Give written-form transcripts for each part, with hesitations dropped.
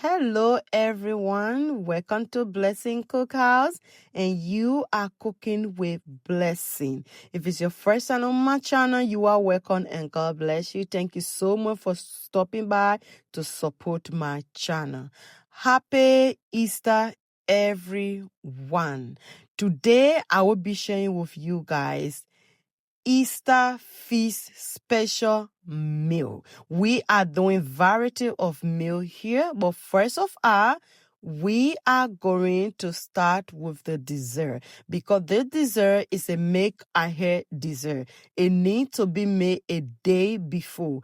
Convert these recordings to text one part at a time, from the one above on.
Hello everyone, welcome to Blessing Cookhouse, and you are cooking with Blessing. If it's your first time on my channel, you are welcome and God bless you. Thank you so much for stopping by to support my channel. Happy Easter everyone. Today I will be sharing with you guys Easter feast special meal. We are doing variety of meal here, but first of all, we are going to start with the dessert because the dessert is a make ahead dessert. It needs to be made a day before.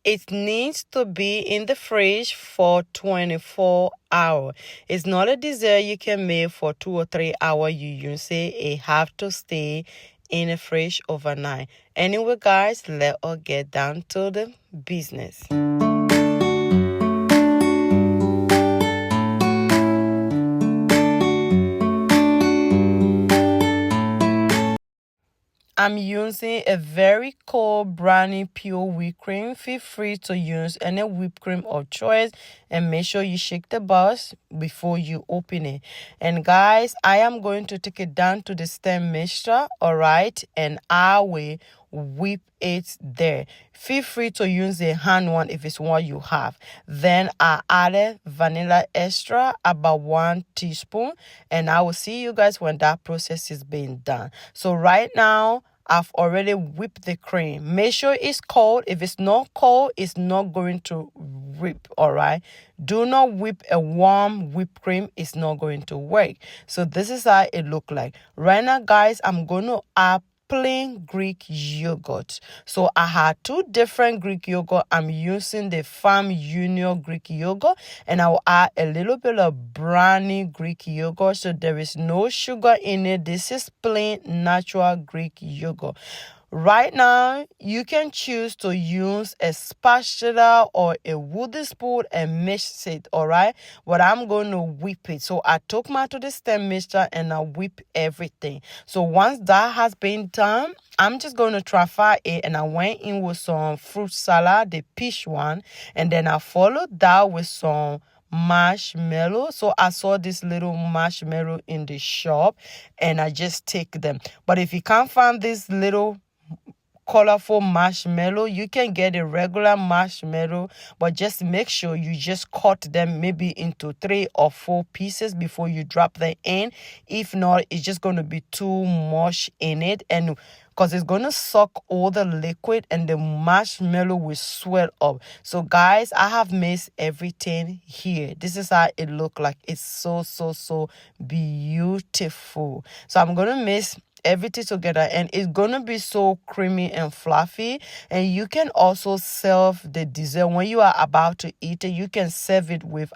It needs to be in the fridge for 24 hours. It's not a dessert you can make for 2 or 3 hours. You usually it have to stay in the fridge overnight. Anyway, guys, let us get down to the business. I'm using a very cold brownie pure whipped cream. Feel free to use any whipped cream of choice and make sure you shake the box before you open it. And guys, I am going to take it down to the stem mixture, all right? And I will whip it there. Feel free to use a hand one if it's what you have. Then I added vanilla extra, about 1 teaspoon, and I will see you guys when that process is being done. So right now I've already whipped the cream. Make sure it's cold. If it's not cold, it's not going to whip, all right? Do not whip a warm whipped cream. It's not going to work. So this is how it look like. Right now, guys, I'm going to add plain Greek yogurt. So I had 2 different Greek yogurt. I'm using the Farm Union Greek yogurt, and I will add a little bit of brownie Greek yogurt. So there is no sugar in it. This is plain natural Greek yogurt. Right now, you can choose to use a spatula or a wooden spoon and mix it, all right? But I'm going to whip it. So I took my to the stem mixture and I whip everything. So once that has been done, I'm just going to transfer it, and I went in with some fruit salad, the peach one, and then I followed that with some marshmallow. So I saw this little marshmallow in the shop and I just take them. But if you can't find this little colorful marshmallow, you can get a regular marshmallow, but just make sure you just cut them maybe into 3 or 4 pieces before you drop them in. If not, it's just going to be too much in it, and because it's going to suck all the liquid and the marshmallow will swell up. So guys, I have mixed everything here. This is how it look like. It's so beautiful. So I'm going to mix everything together, and it's gonna be so creamy and fluffy. And you can also serve the dessert when you are about to eat it. You can serve it with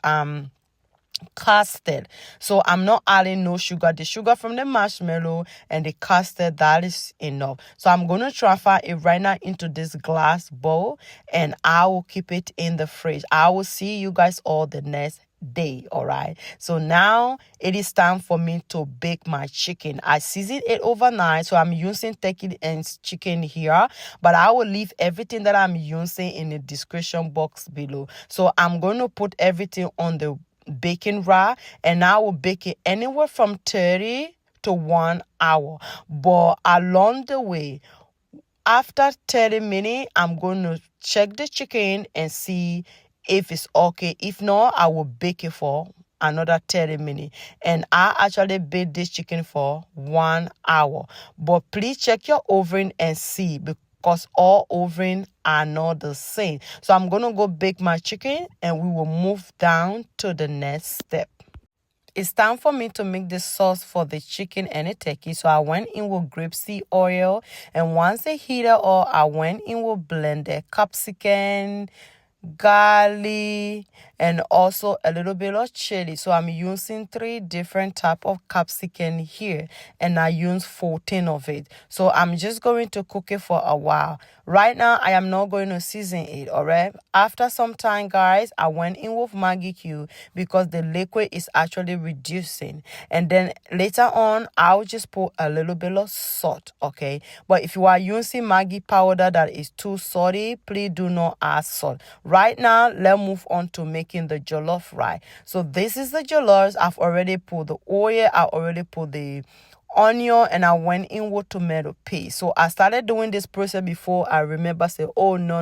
custard. So I'm not adding no sugar. The sugar from the marshmallow and the custard, that is enough. So I'm going to transfer it right now into this glass bowl, and I will keep it in the fridge. I will see you guys all the next day. All right, so now it is time for me to bake my chicken. I seasoned it overnight, so I'm using turkey and chicken here, but I will leave everything that I'm using in the description box below. So I'm going to put everything on the baking rack, and I will bake it anywhere from 30 to 1 hour. But along the way, after 30 minutes, I'm going to check the chicken and see if it's okay. If not, I will bake it for another 30 minutes. And I actually bake this chicken for 1 hour. But please check your oven and see, because all oven are not the same. So I'm going to go bake my chicken, and we will move down to the next step. It's time for me to make the sauce for the chicken and the turkey. So I went in with grapeseed oil, and once it heated up, I went in with blended capsicum, garlic, and also a little bit of chili. So I'm using 3 different type of capsicum here, and I use 14 of it. So I'm just going to cook it for a while. Right now, I am not going to season it, all right? After some time, guys, I went in with Maggi cube because the liquid is actually reducing. And then later on, I'll just put a little bit of salt, okay? But if you are using Maggi powder that is too salty, please do not add salt. Right now, let's move on to making the jollof rice. So this is the jollof. I've already put the oil. I already put the onion, and I went in with tomato paste. So I started doing this process before I remember say, oh no,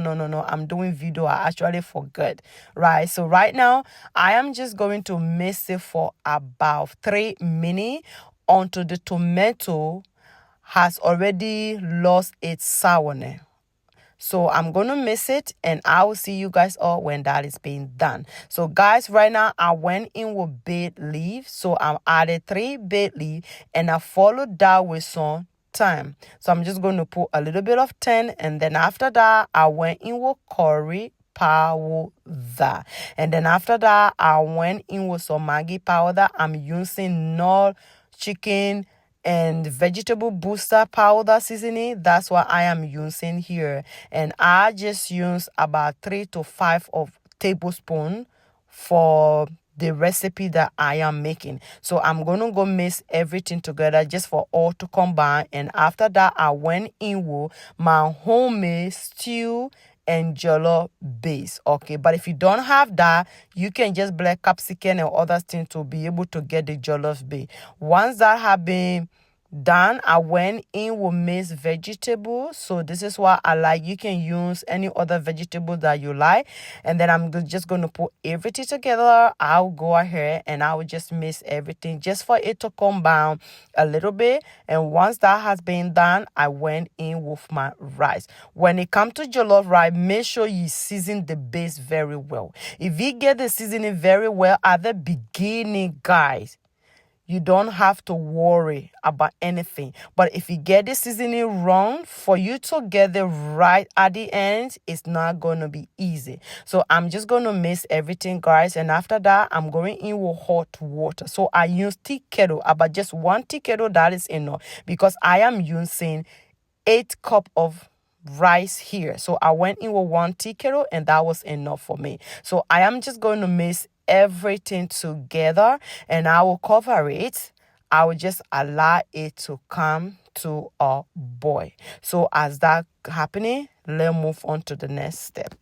I'm doing video. I actually forgot, right? So right now I am just going to mix it for about 3 minutes until the tomato has already lost its sourness. So I'm going to mix it, and I will see you guys all when that is being done. So guys, right now I went in with bay leaf. So I added 3 bay leaf, and I followed that with some thyme. So I'm just going to put a little bit of thyme, and then after that I went in with curry powder. And then after that I went in with some Maggi powder. I'm using no chicken and vegetable booster powder seasoning. That's what I am using here, and I just use about 3 to 5 of tablespoon for the recipe that I am making. So I'm gonna go mix everything together just for all to combine. And after that I went in with my homemade stew and jollof base, okay? But if you don't have that, you can just blend capsicum and other things to be able to get the jollof base. Once that have been done, I went in with mixed vegetables. So this is what I like. You can use any other vegetable that you like. And then I'm just going to put everything together. I'll go ahead and I will just mix everything just for it to combine a little bit. And once that has been done, I went in with my rice. When it comes to jollof rice, make sure you season the base very well. If you get the seasoning very well at the beginning, guys, you don't have to worry about anything. But if you get the seasoning wrong, for you to get the right at the end, it's not going to be easy. So I'm just going to mix everything, guys. And after that, I'm going in with hot water. So I use tea kettle, about just 1 tea kettle, that is enough. Because I am using 8 cups of rice here. So I went in with 1 tea kettle, and that was enough for me. So I am just going to mix everything together, and I will cover it. I will just allow it to come to a boil. So as that happening, let's move on to the next step.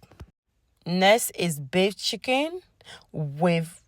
Next is baked chicken with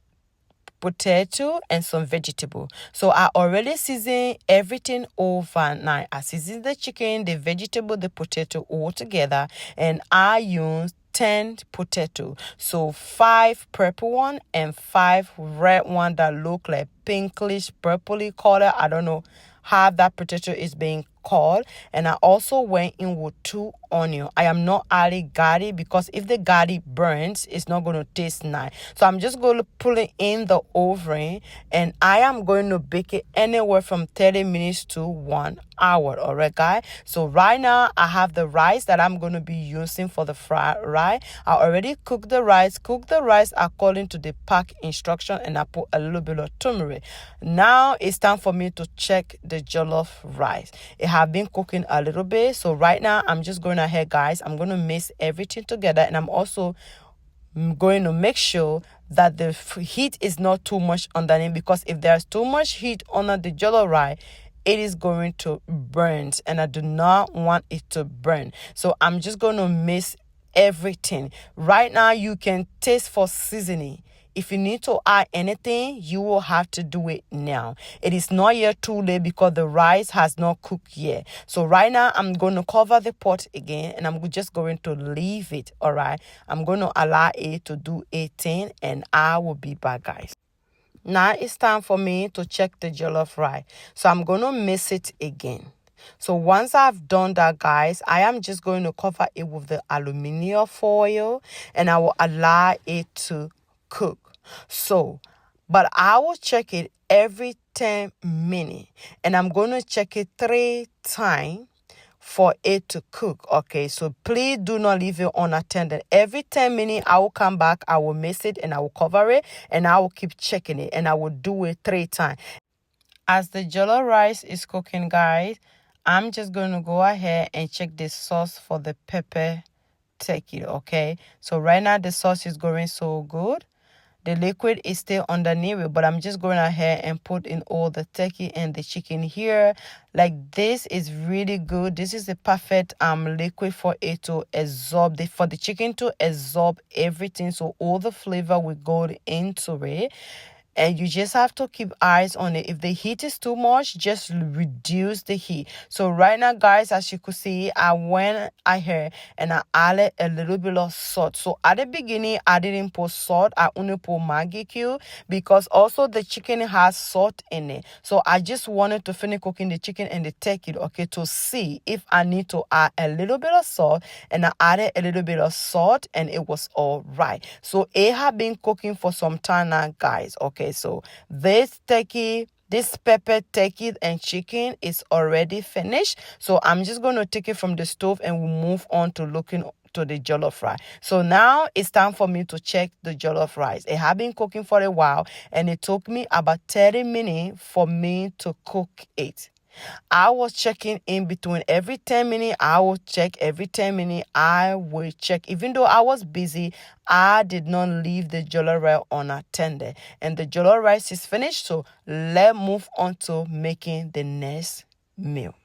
potato and some vegetable. So I already seasoned everything overnight. I seasoned the chicken, the vegetable, the potato all together, and I used 10 potato. So 5 purple one and 5 red one that look like pinkish purpley color. I don't know how that potato is being called. And I also went in with 2 onion. I am not adding garlic because if the garlic burns, it's not going to taste nice. So I'm just going to put it in the oven, and I am going to bake it anywhere from 30 minutes to 1 hour. All right, guys. So right now I have the rice that I'm going to be using for the fried rice. I already cooked the rice. Cook the rice according to the pack instruction, and I put a little bit of turmeric. Now it's time for me to check the jollof rice. It have been cooking a little bit. So right now I'm just going ahead, guys. I'm going to mix everything together, and I'm also going to make sure that the heat is not too much underneath, because if there's too much heat under the jollof rice, it is going to burn, and I do not want it to burn. So I'm just going to mix everything. Right now you can taste for seasoning. If you need to add anything, you will have to do it now. It is not yet too late because the rice has not cooked yet. So right now, I'm going to cover the pot again, and I'm just going to leave it, all right? I'm going to allow it to do 18, and I will be back, guys. Now it's time for me to check the jollof rice. So I'm going to mix it again. So once I've done that, guys, I am just going to cover it with the aluminum foil, and I will allow it to cook. So, but I will check it every 10 minutes, and I'm going to check it 3 times for it to cook. Okay, so please do not leave it unattended. Every 10 minutes I will come back, I will mix it, and I will cover it, and I will keep checking it, and I will do it 3 times. As the jollof rice is cooking, guys, I'm just going to go ahead and check the sauce for the pepper turkey, okay? So right now the sauce is going so good. The liquid is still underneath it, but I'm just going ahead and put in all the turkey and the chicken here. Like, this is really good. This is the perfect liquid for it to absorb, for the chicken to absorb everything. So all the flavor will go into it. And you just have to keep eyes on it. If the heat is too much, just reduce the heat. So right now, guys, as you could see, I went ahead and I added a little bit of salt. So at the beginning, I didn't put salt. I only put Maggi cube because also the chicken has salt in it. So I just wanted to finish cooking the chicken and the turkey, okay, to see if I need to add a little bit of salt. And I added a little bit of salt and it was all right. So it had been cooking for some time now, guys, okay. So this turkey, this pepper turkey and chicken is already finished. So I'm just going to take it from the stove and we'll move on to looking to the jollof rice. So now it's time for me to check the jollof rice. It had been cooking for a while and it took me about 30 minutes for me to cook it. I was checking in between every 10 minutes. I will check every 10 minutes. I will check. Even though I was busy, I did not leave the jollof rice unattended. And the jollof rice is finished. So let's move on to making the next meal.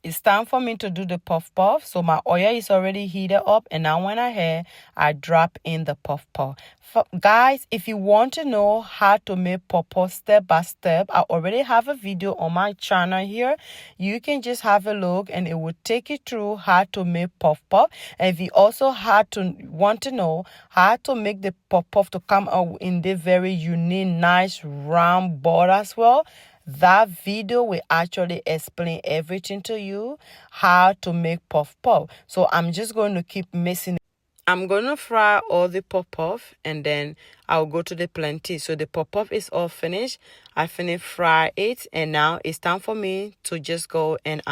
It's time for me to do the puff puff. So my oil is already heated up and I went ahead, I drop in the puff puff. Guys, if you want to know how to make puff puff step by step, I already have a video on my channel here. You can just have a look and it will take you through how to make puff puff. And if you also want to know how to make the puff puff to come out in the very unique, nice round ball as well, that video will actually explain everything to you, how to make puff puff. So I'm just going to keep mixing. I'm going to fry all the puff puff and then I'll go to the plantain. So the puff puff is all finished. I finished fry it and now it's time for me to just go and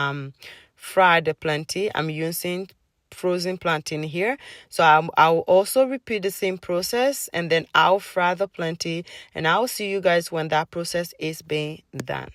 fry the plantain. I'm using frozen plantain here, so I'll also repeat the same process and then I'll fry the plantain and I'll see you guys when that process is being done.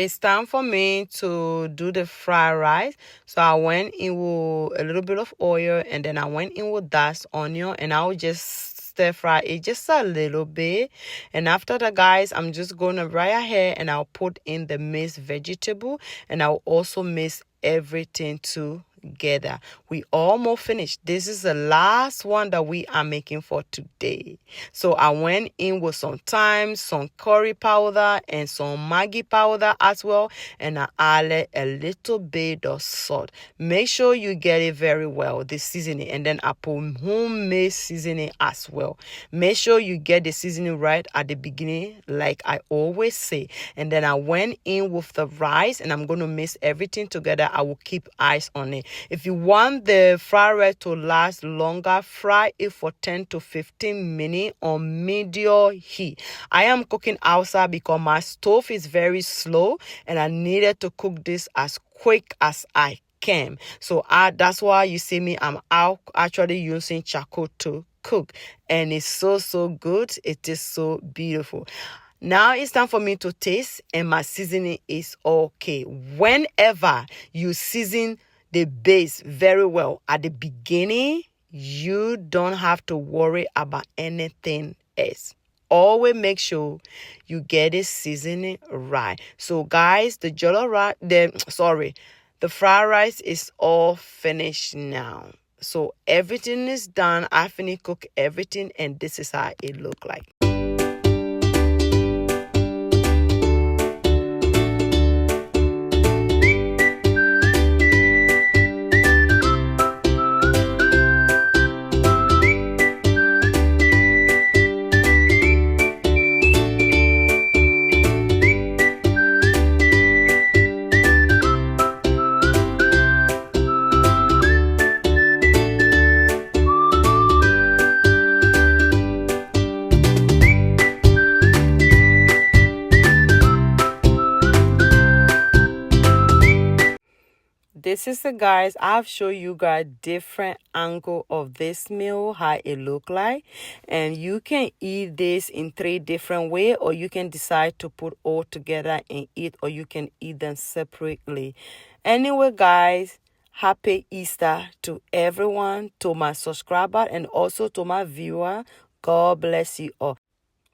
It's time for me to do the fried rice. So I went in with a little bit of oil and then I went in with diced onion and I'll just stir fry it just a little bit. And after that, guys, I'm just going to right ahead and I'll put in the mixed vegetable and I'll also mix everything together. We almost finished. This is the last one that we are making for today. So I went in with some thyme, some curry powder and some Maggi powder as well, and I added a little bit of salt. Make sure you get it very well, the seasoning, and then I put homemade seasoning as well. Make sure you get the seasoning right at the beginning, like I always say. And then I went in with the rice and I'm going to mix everything together. I will keep eyes on it. If you want the fried rice to last longer, fry it for 10 to 15 minutes on medium heat. I am cooking outside because my stove is very slow and I needed to cook this as quick as I can. So that's why you see me, I'm out actually using charcoal to cook, and it's so good. It is so beautiful. Now it's time for me to taste and my seasoning is okay. Whenever you season the base very well at the beginning, you don't have to worry about anything else. Always make sure you get the seasoning right. So guys, the fried rice is all finished now. So everything is done. I finished cook everything and this is how it look like. this is it, guys. I've shown you guys different angle of this meal, how it look like, and you can eat this in 3 different way, or you can decide to put all together and eat, or you can eat them separately. Anyway, guys, happy Easter to everyone, to my subscriber, and also to my viewer. God bless you all.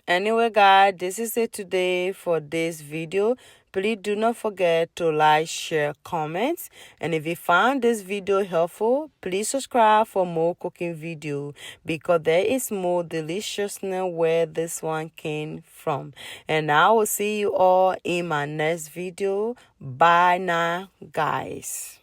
Anyway, guys, this is it today for this video. Please do not forget to like, share, comments. And if you found this video helpful, please subscribe for more cooking video, because there is more deliciousness where this one came from. And I will see you all in my next video. Bye now, guys.